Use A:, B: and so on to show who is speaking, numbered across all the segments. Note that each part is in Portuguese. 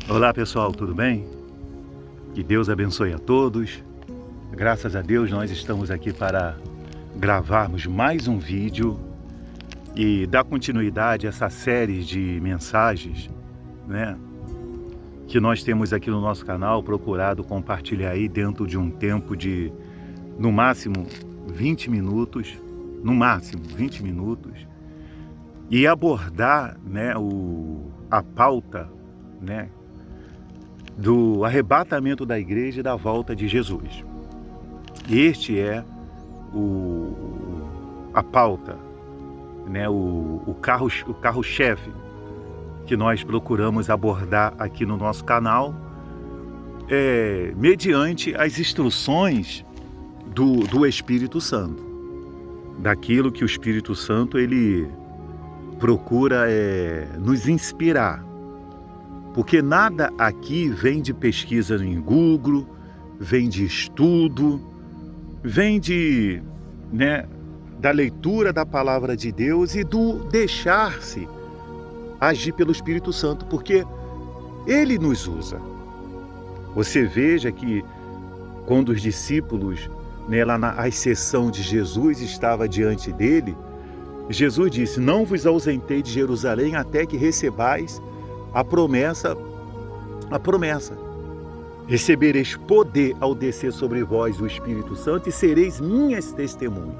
A: Olá pessoal, tudo bem? Que Deus abençoe a todos. Graças a Deus nós estamos aqui para gravarmos mais um vídeo e dar continuidade a essa série de mensagens, né, que nós temos aqui no nosso canal, procurado compartilhar aí dentro de um tempo de, no máximo, 20 minutos, e abordar, né, a pauta, né, do arrebatamento da igreja e da volta de Jesus. Este é a pauta, né, o carro-chefe que nós procuramos abordar aqui no nosso canal, mediante as instruções do Espírito Santo, daquilo que o Espírito Santo ele procura nos inspirar. Porque nada aqui vem de pesquisa em Google, vem de estudo, vem da leitura da palavra de Deus e do deixar-se agir pelo Espírito Santo, porque Ele nos usa. Você veja que quando os discípulos, lá na ascensão de Jesus, estava diante dele, Jesus disse: não vos ausentei de Jerusalém até que recebais a promessa, recebereis poder ao descer sobre vós o Espírito Santo e sereis minhas testemunhas,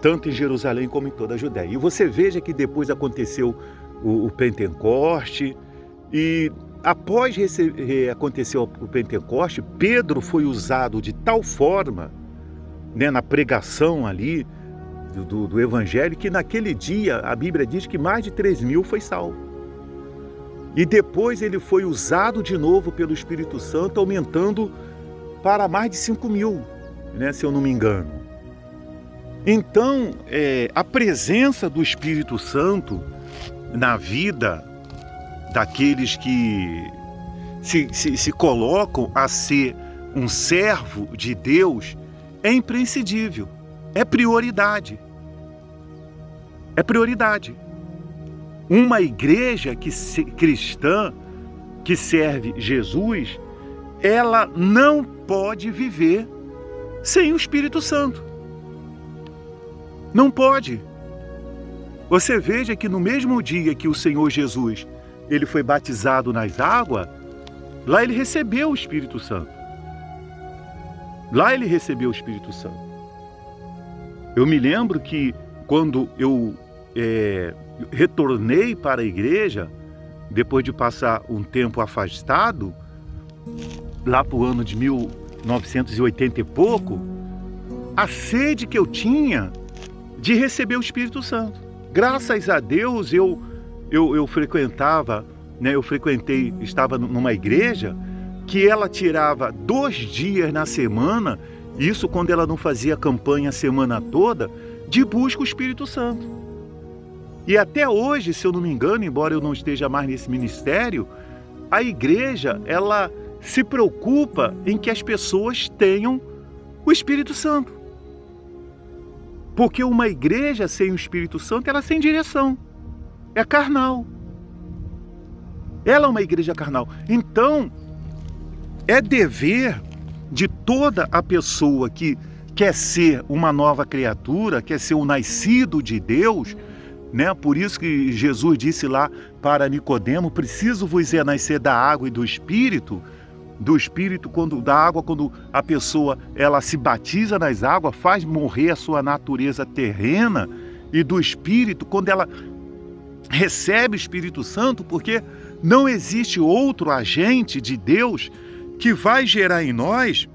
A: tanto em Jerusalém como em toda a Judéia. E você veja que depois aconteceu o Pentecoste, e após acontecer o Pentecoste, Pedro foi usado de tal forma, na pregação ali do Evangelho, que naquele dia a Bíblia diz que mais de 3.000 foi salvo. E depois ele foi usado de novo pelo Espírito Santo, aumentando para mais de 5.000, se eu não me engano. Então, a presença do Espírito Santo na vida daqueles que se colocam a ser um servo de Deus é imprescindível, é prioridade. É prioridade. Uma igreja cristã que serve Jesus, ela não pode viver sem o Espírito Santo. Não pode. Você veja que no mesmo dia que o Senhor Jesus ele foi batizado nas águas, lá ele recebeu o Espírito Santo. Lá ele recebeu o Espírito Santo. Eu me lembro que quando eu retornei para a igreja, depois de passar um tempo afastado, lá para o ano de 1980 e pouco, a sede que eu tinha de receber o Espírito Santo. Graças a Deus eu estava numa igreja que ela tirava 2 dias na semana, isso quando ela não fazia campanha a semana toda, de busca ao Espírito Santo. E até hoje, se eu não me engano, embora eu não esteja mais nesse ministério, a igreja, ela se preocupa em que as pessoas tenham o Espírito Santo. Porque uma igreja sem o Espírito Santo, ela é sem direção. É carnal. Ela é uma igreja carnal. Então, é dever de toda a pessoa que quer ser uma nova criatura, quer ser um nascido de Deus, por isso que Jesus disse lá para Nicodemo: preciso vos nascer da água e do Espírito. Do Espírito, da água, quando a pessoa ela se batiza nas águas, faz morrer a sua natureza terrena, e do Espírito, quando ela recebe o Espírito Santo, porque não existe outro agente de Deus que vai gerar em nós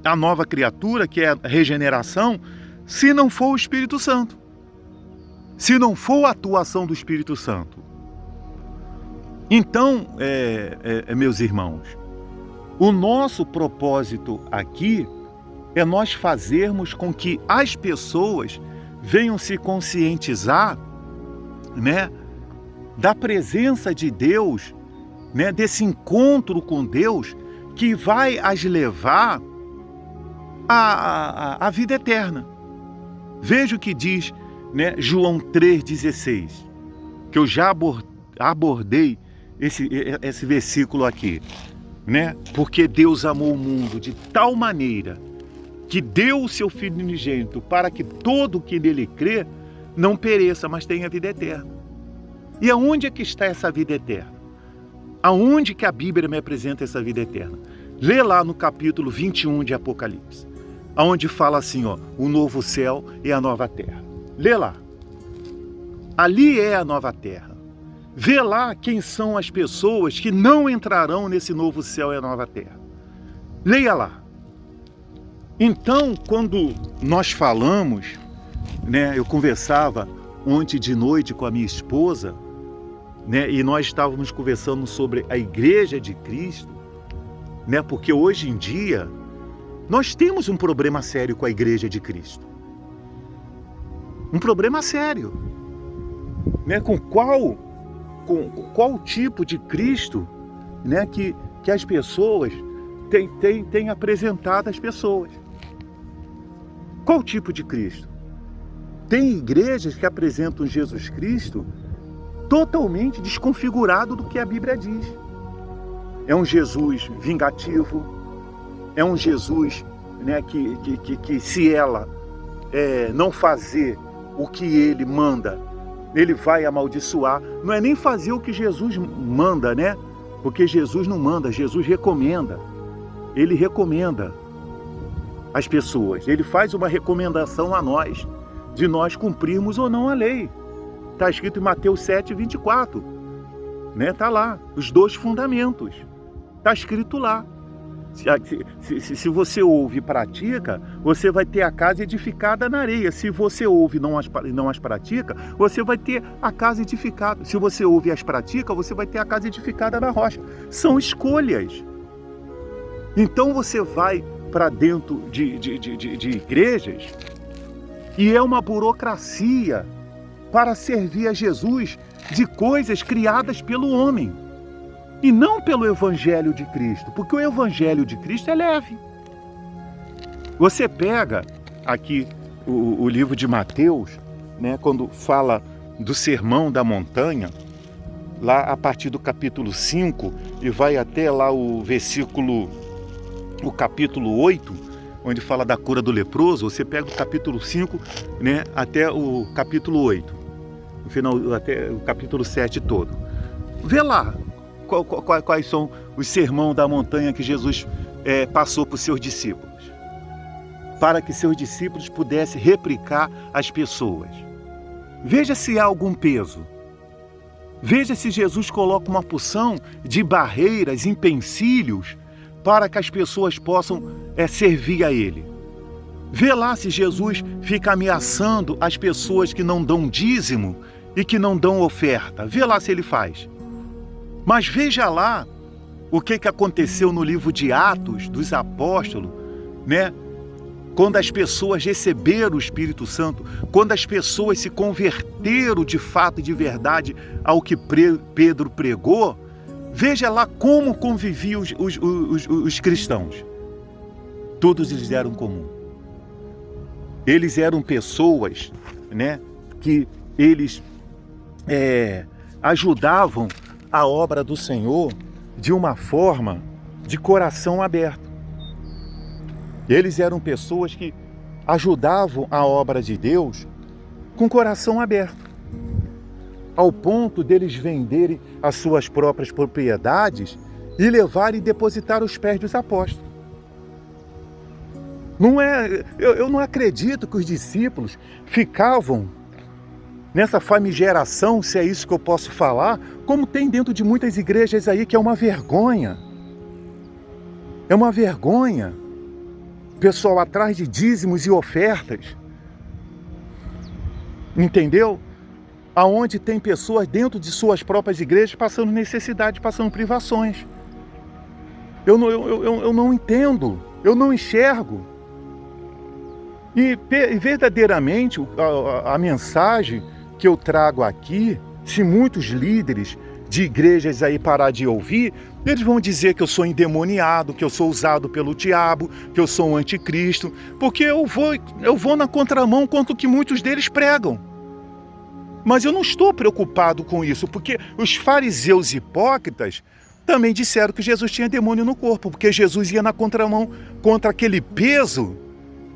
A: a nova criatura, que é a regeneração, se não for o Espírito Santo. Se não for a atuação do Espírito Santo. Então, meus irmãos, o nosso propósito aqui é nós fazermos com que as pessoas venham se conscientizar, da presença de Deus, desse encontro com Deus que vai as levar à vida eterna. Veja o que diz João 3,16, que eu já abordei esse versículo aqui, né? Porque Deus amou o mundo de tal maneira que deu o seu Filho unigênito para que todo que nele crê não pereça, mas tenha vida eterna. E aonde é que está essa vida eterna? Aonde que a Bíblia me apresenta essa vida eterna? Lê lá no capítulo 21 de Apocalipse, aonde fala assim, ó, o novo céu e a nova terra. Lê lá. Ali é a nova terra. Vê lá quem são as pessoas que não entrarão nesse novo céu e a nova terra. Leia lá. Então, quando nós falamos, né, eu conversava ontem de noite com a minha esposa, né, e nós estávamos conversando sobre a Igreja de Cristo, né, porque hoje em dia nós temos um problema sério com a Igreja de Cristo. Um problema sério, né, com qual tipo de Cristo, né, que as pessoas têm apresentado às pessoas. Qual tipo de Cristo? Tem igrejas que apresentam Jesus Cristo totalmente desconfigurado do que a Bíblia diz. É um Jesus vingativo, é um Jesus, né, que se ela não fazer o que ele manda, ele vai amaldiçoar. Não é nem fazer o que Jesus manda, né? Porque Jesus não manda, Jesus recomenda. Ele recomenda as pessoas. Ele faz uma recomendação a nós, de nós cumprirmos ou não a lei. Está escrito em Mateus 7:24. Né? Está lá, os 2 fundamentos. Está escrito lá. Se você ouve e pratica, você vai ter a casa edificada na areia. Se você ouve e não as pratica, você vai ter a casa edificada. Se você ouve e as pratica, você vai ter a casa edificada na rocha. São escolhas. Então você vai para dentro de igrejas e é uma burocracia para servir a Jesus de coisas criadas pelo homem e não pelo Evangelho de Cristo, porque o Evangelho de Cristo é leve. Você pega aqui o livro de Mateus, né, quando fala do Sermão da Montanha, lá a partir do capítulo 5 e vai até lá o capítulo 8, onde fala da cura do leproso. Você pega o capítulo 5, né, até o capítulo 8, no final, até o capítulo 7 todo. Vê lá quais são os sermão da montanha que Jesus passou para os seus discípulos, para que seus discípulos pudessem replicar as pessoas. Veja se há algum peso. Veja se Jesus coloca uma porção de barreiras, empecilhos, para que as pessoas possam servir a Ele. Vê lá se Jesus fica ameaçando as pessoas que não dão dízimo e que não dão oferta. Vê lá se Ele faz. Mas veja lá o que aconteceu no livro de Atos dos Apóstolos, né? Quando as pessoas receberam o Espírito Santo, quando as pessoas se converteram de fato e de verdade ao que Pedro pregou. Veja lá como conviviam os cristãos. Todos eles eram comum. Eles eram pessoas, né, que eles ajudavam a obra do Senhor de uma forma de coração aberto. Eles eram pessoas que ajudavam a obra de Deus com coração aberto, ao ponto deles venderem as suas próprias propriedades e levarem e depositar aos pés dos apóstolos. Eu não acredito que os discípulos ficavam nessa famigeração, se é isso que eu posso falar, como tem dentro de muitas igrejas aí, que é uma vergonha. É uma vergonha. Pessoal atrás de dízimos e ofertas. Entendeu? Aonde tem pessoas dentro de suas próprias igrejas passando necessidade, passando privações. Eu não entendo, eu não enxergo. E verdadeiramente a mensagem que eu trago aqui, se muitos líderes de igrejas aí parar de ouvir, eles vão dizer que eu sou endemoniado, que eu sou usado pelo diabo, que eu sou um anticristo, porque eu vou na contramão quanto que muitos deles pregam. Mas eu não estou preocupado com isso, porque os fariseus hipócritas também disseram que Jesus tinha demônio no corpo, porque Jesus ia na contramão contra aquele peso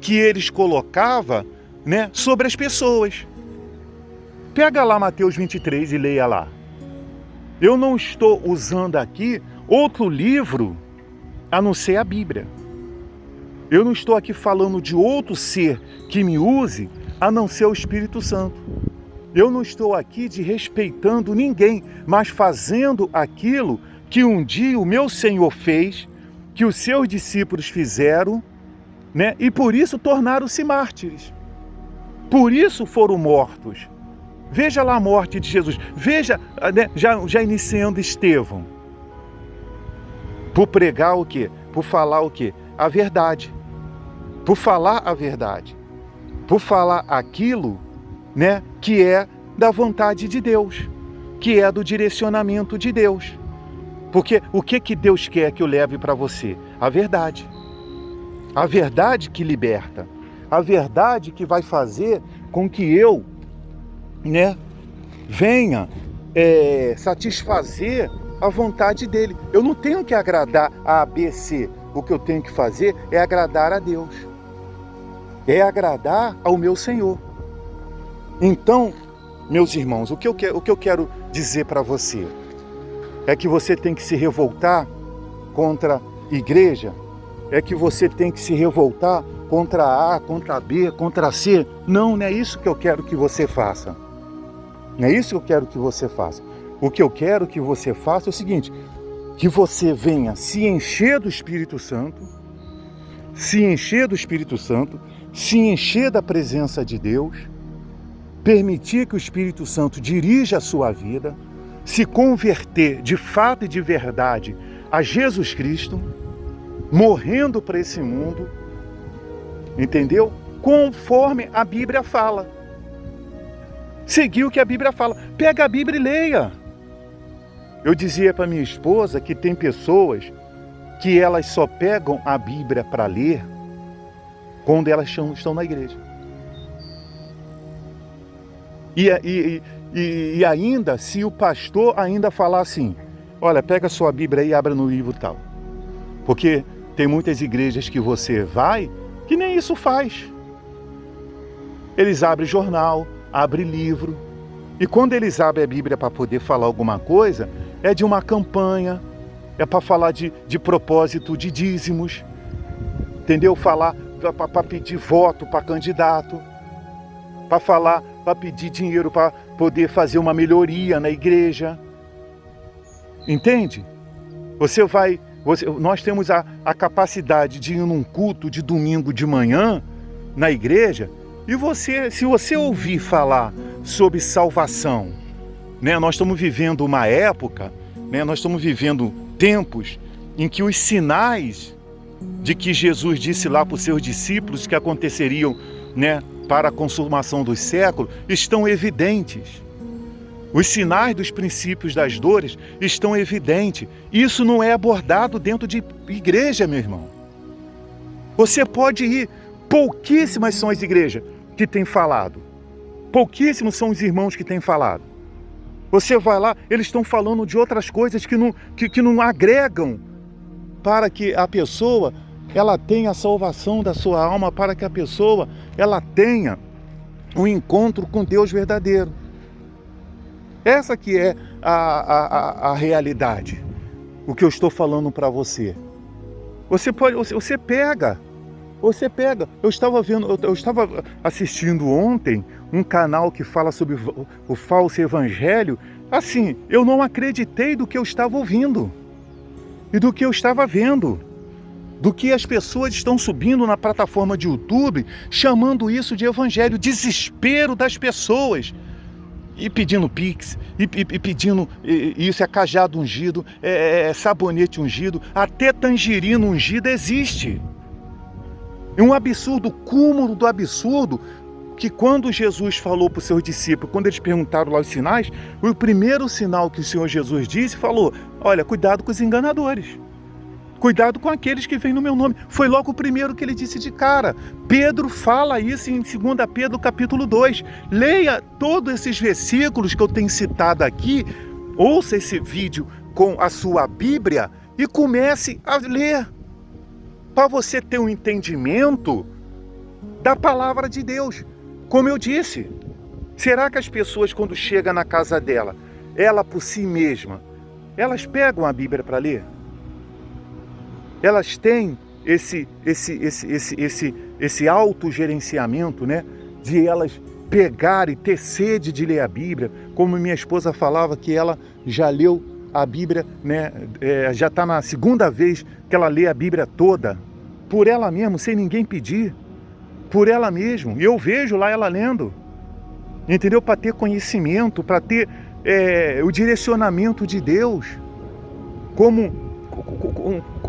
A: que eles colocavam, né, sobre as pessoas. Pega lá Mateus 23 e leia lá. Eu não estou usando aqui outro livro a não ser a Bíblia. Eu não estou aqui falando de outro ser que me use a não ser o Espírito Santo. Eu não estou aqui desrespeitando ninguém, mas fazendo aquilo que um dia o meu Senhor fez, que os seus discípulos fizeram, né? E por isso tornaram-se mártires. Por isso foram mortos. Veja lá a morte de Jesus. Veja, né, já iniciando Estevão. Por pregar o quê? Por falar o quê? A verdade. Por falar a verdade. Por falar aquilo, né, que é da vontade de Deus, que é do direcionamento de Deus. Porque o que Deus quer que eu leve para você? A verdade. A verdade que liberta. A verdade que vai fazer com que eu, né, venha satisfazer a vontade dele. Eu não tenho que agradar a ABC. O que eu tenho que fazer é agradar a Deus. É agradar ao meu Senhor. Então, meus irmãos, o que eu quero dizer para você é que você tem que se revoltar contra a igreja, é que você tem que se revoltar contra A, contra B, contra C. Não é isso que eu quero que você faça. Não é isso que eu quero que você faça. O que eu quero que você faça é o seguinte, que você venha se encher do Espírito Santo, se encher do Espírito Santo, se encher da presença de Deus, permitir que o Espírito Santo dirija a sua vida, se converter de fato e de verdade a Jesus Cristo, morrendo para esse mundo, entendeu? Conforme a Bíblia fala. Seguir o que a Bíblia fala. Pega a Bíblia e leia. Eu dizia para minha esposa que tem pessoas que elas só pegam a Bíblia para ler quando elas estão na igreja. E ainda, se o pastor ainda falar assim, olha, pega a sua Bíblia aí e abra no livro tal. Porque tem muitas igrejas que você vai que nem isso faz. Eles abrem jornal, abrem livro. E quando eles abrem a Bíblia para poder falar alguma coisa, é de uma campanha, é para falar de propósito de dízimos, entendeu? Falar para pedir voto para candidato, para falar, para pedir dinheiro para poder fazer uma melhoria na igreja. Entende? Nós temos a capacidade de ir num culto de domingo de manhã na igreja e se você ouvir falar sobre salvação, né? Nós estamos vivendo uma época, né? Nós estamos vivendo tempos em que os sinais de que Jesus disse lá para os seus discípulos que aconteceriam, né, para a consumação dos séculos, estão evidentes. Os sinais dos princípios das dores estão evidentes. Isso não é abordado dentro de igreja, meu irmão. Você pode ir, pouquíssimas são as igrejas que têm falado. Pouquíssimos são os irmãos que têm falado. Você vai lá, eles estão falando de outras coisas que não agregam para que a pessoa ela tenha a salvação da sua alma, para que a pessoa ela tenha um encontro com Deus verdadeiro. Essa que é a realidade, o que eu estou falando para você. Você pega. Eu estava assistindo ontem um canal que fala sobre o falso evangelho. Assim, eu não acreditei do que eu estava ouvindo e do que eu estava vendo, do que as pessoas estão subindo na plataforma de YouTube, chamando isso de evangelho, desespero das pessoas. E pedindo pix, e pedindo isso, é cajado ungido, é sabonete ungido, até tangerina ungida existe. É um absurdo, cúmulo do absurdo, que quando Jesus falou para os seus discípulos, quando eles perguntaram lá os sinais, o primeiro sinal que o Senhor Jesus disse, falou, olha, cuidado com os enganadores. Cuidado com aqueles que vêm no meu nome. Foi logo o primeiro que ele disse de cara. Pedro fala isso em 2 Pedro capítulo 2. Leia todos esses versículos que eu tenho citado aqui, ouça esse vídeo com a sua Bíblia e comece a ler, para você ter um entendimento da palavra de Deus. Como eu disse, será que as pessoas, quando chegam na casa dela, ela por si mesma, elas pegam a Bíblia para ler? Elas têm esse autogerenciamento, né? De elas pegar e ter sede de ler a Bíblia, como minha esposa falava que ela já leu a Bíblia, né? Já está na segunda vez que ela lê a Bíblia toda, por ela mesma, sem ninguém pedir, por ela mesma. E eu vejo lá ela lendo, entendeu? Para ter conhecimento, para ter o direcionamento de Deus.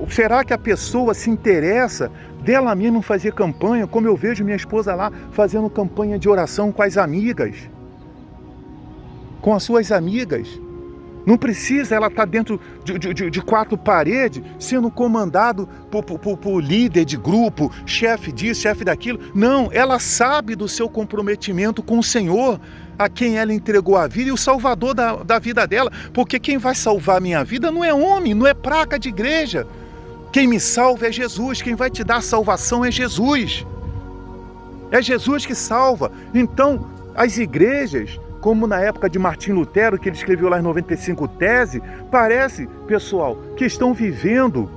A: Será que a pessoa se interessa dela mesma fazer campanha, como eu vejo minha esposa lá fazendo campanha de oração com as amigas, com as suas amigas? Não precisa ela estar dentro de 4 paredes, sendo comandado por líder de grupo, chefe disso, chefe daquilo. Não, ela sabe do seu comprometimento com o Senhor, a quem ela entregou a vida e o salvador da vida dela. Porque quem vai salvar a minha vida não é homem, não é placa de igreja. Quem me salva é Jesus, quem vai te dar a salvação é Jesus. É Jesus que salva. Então, as igrejas, como na época de Martim Lutero, que ele escreveu lá em 95 Tese, parece, pessoal, que estão vivendo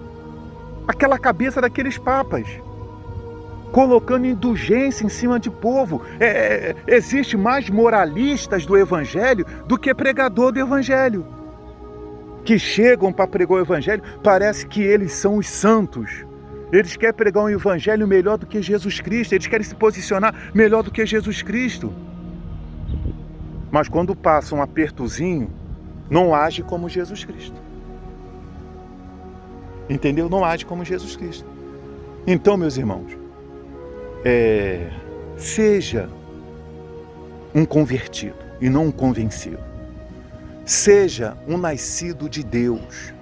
A: aquela cabeça daqueles papas, colocando indulgência em cima de povo. Existe mais moralistas do Evangelho do que pregador do Evangelho, que chegam para pregar o Evangelho, parece que eles são os santos. Eles querem pregar um Evangelho melhor do que Jesus Cristo, eles querem se posicionar melhor do que Jesus Cristo. Mas quando passa um apertozinho, não age como Jesus Cristo. Entendeu? Não age como Jesus Cristo. Então, meus irmãos, seja um convertido e não um convencido. Seja um nascido de Deus.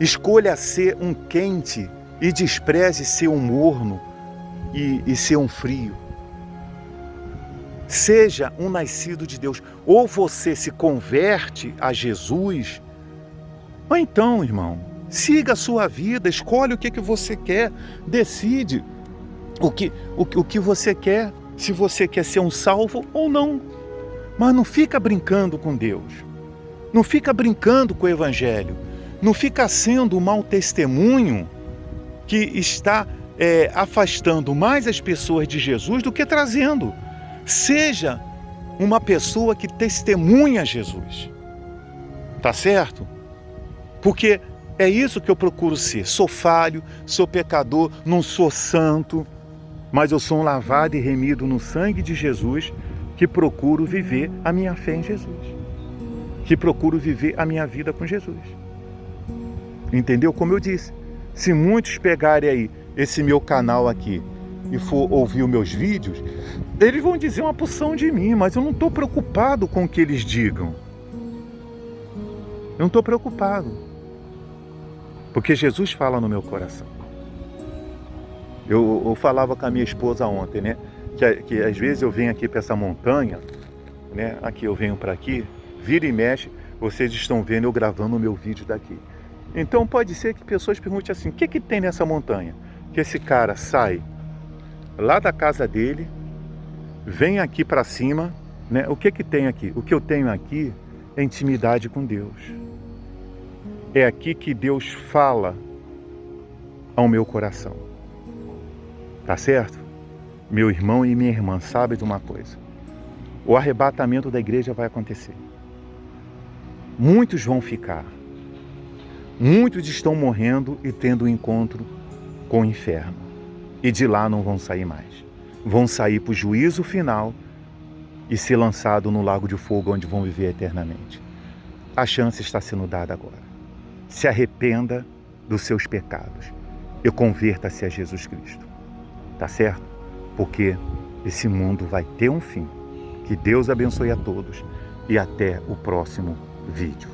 A: Escolha ser um quente e despreze ser um morno e ser um frio. Seja um nascido de Deus. Ou você se converte a Jesus, ou então, irmão, siga a sua vida, escolhe o que você quer, decide o que você quer, se você quer ser um salvo ou não. Mas não fica brincando com Deus, não fica brincando com o Evangelho, não fica sendo um mau testemunho que está afastando mais as pessoas de Jesus do que trazendo. Seja uma pessoa que testemunha Jesus, tá certo? Porque é isso que eu procuro ser. Sou falho, sou pecador, não sou santo, mas eu sou um lavado e remido no sangue de Jesus, que procuro viver a minha fé em Jesus, que procuro viver a minha vida com Jesus. Entendeu? Como eu disse, se muitos pegarem aí esse meu canal aqui e for ouvir os meus vídeos, eles vão dizer uma porção de mim, mas eu não estou preocupado com o que eles digam. Eu não estou preocupado, porque Jesus fala no meu coração. Eu falava com a minha esposa ontem, né? Que às vezes eu venho aqui para essa montanha, né? Aqui eu venho para aqui, vira e mexe, vocês estão vendo eu gravando o meu vídeo daqui. Então pode ser que pessoas perguntem assim: o que tem nessa montanha? Que esse cara sai lá da casa dele, vem aqui para cima, né? O que tem aqui? O que eu tenho aqui é intimidade com Deus. É aqui que Deus fala ao meu coração. Tá certo? Meu irmão e minha irmã sabem de uma coisa: o arrebatamento da igreja vai acontecer. Muitos vão ficar. Muitos estão morrendo e tendo um encontro com o inferno. E de lá não vão sair mais. Vão sair para o juízo final e ser lançados no lago de fogo, onde vão viver eternamente. A chance está sendo dada agora. Se arrependa dos seus pecados e converta-se a Jesus Cristo. Tá certo? Porque esse mundo vai ter um fim. Que Deus abençoe a todos e até o próximo vídeo.